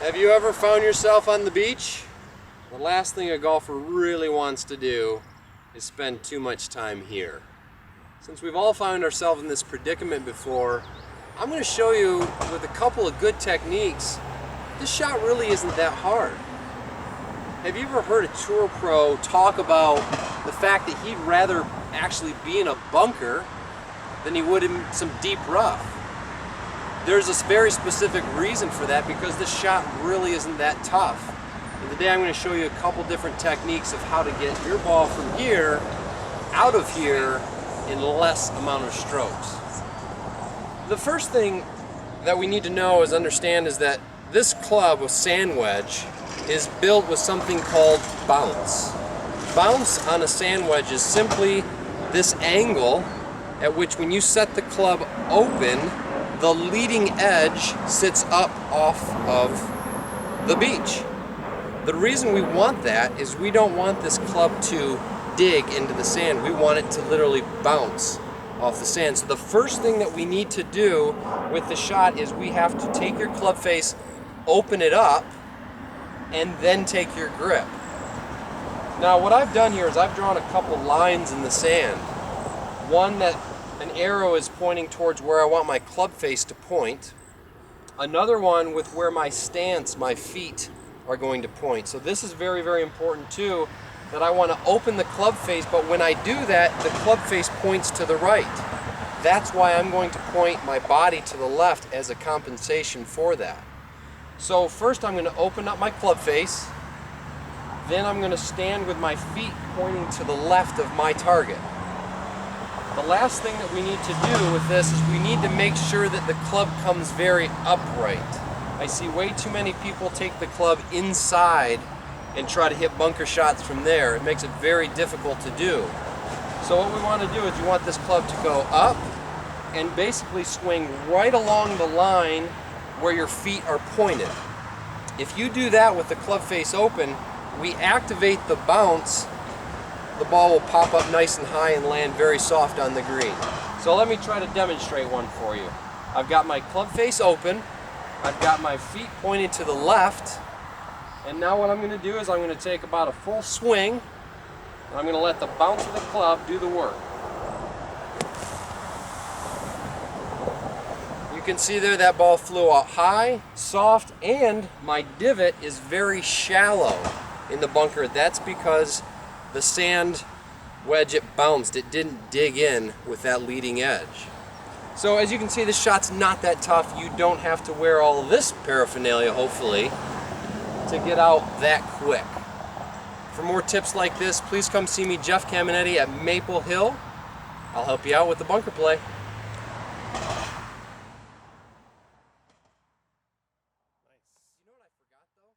Have you ever found yourself on the beach? The last thing a golfer really wants to do is spend too much time here. Since we've all found ourselves in this predicament before, I'm going to show you with a couple of good techniques, this shot really isn't that hard. Have you ever heard a tour pro talk about the fact that he'd rather actually be in a bunker than he would in some deep rough? There's a very specific reason for that, because this shot really isn't that tough. And today I'm going to show you a couple different techniques of how to get your ball from here out of here in less amount of strokes. The first thing that we need to know is understand is that this club, a sand wedge, is built with something called bounce. Bounce on a sand wedge is simply this angle at which, when you set the club open, the leading edge sits up off of the beach. The reason we want that is we don't want this club to dig into the sand. We want it to literally bounce off the sand. So the first thing that we need to do with the shot is we have to take your club face, open it up, and then take your grip. Now what I've done here is I've drawn a couple lines in the sand. One that an arrow is pointing towards where I want my club face to point. Another one with where my stance, my feet, are going to point. So this is very, very important too, that I want to open the club face, but when I do that, the club face points to the right. That's why I'm going to point my body to the left as a compensation for that. So first I'm going to open up my club face, then I'm going to stand with my feet pointing to the left of my target. The last thing that we need to do with this is we need to make sure that the club comes very upright. I see way too many people take the club inside and try to hit bunker shots from there. It makes it very difficult to do. So what we want to do is you want this club to go up and basically swing right along the line where your feet are pointed. If you do that with the club face open, we activate the bounce. The ball will pop up nice and high and land very soft on the green. So let me try to demonstrate one for you. I've got my club face open, I've got my feet pointed to the left, and now what I'm going to do is I'm going to take about a full swing, and I'm going to let the bounce of the club do the work. You can see there that ball flew out high, soft, and my divot is very shallow in the bunker. That's because the sand wedge, it bounced, it didn't dig in with that leading edge. So as you can see, this shot's not that tough. You don't have to wear all this paraphernalia, hopefully, to get out that quick. For more tips like this, please come see me, Jeff Caminiti, at Maple Hill. I'll help you out with the bunker play. You know what I forgot though?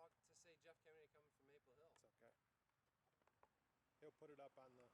What? To say Jeff Caminiti coming from Maple Hill. It's okay. He'll put it up on the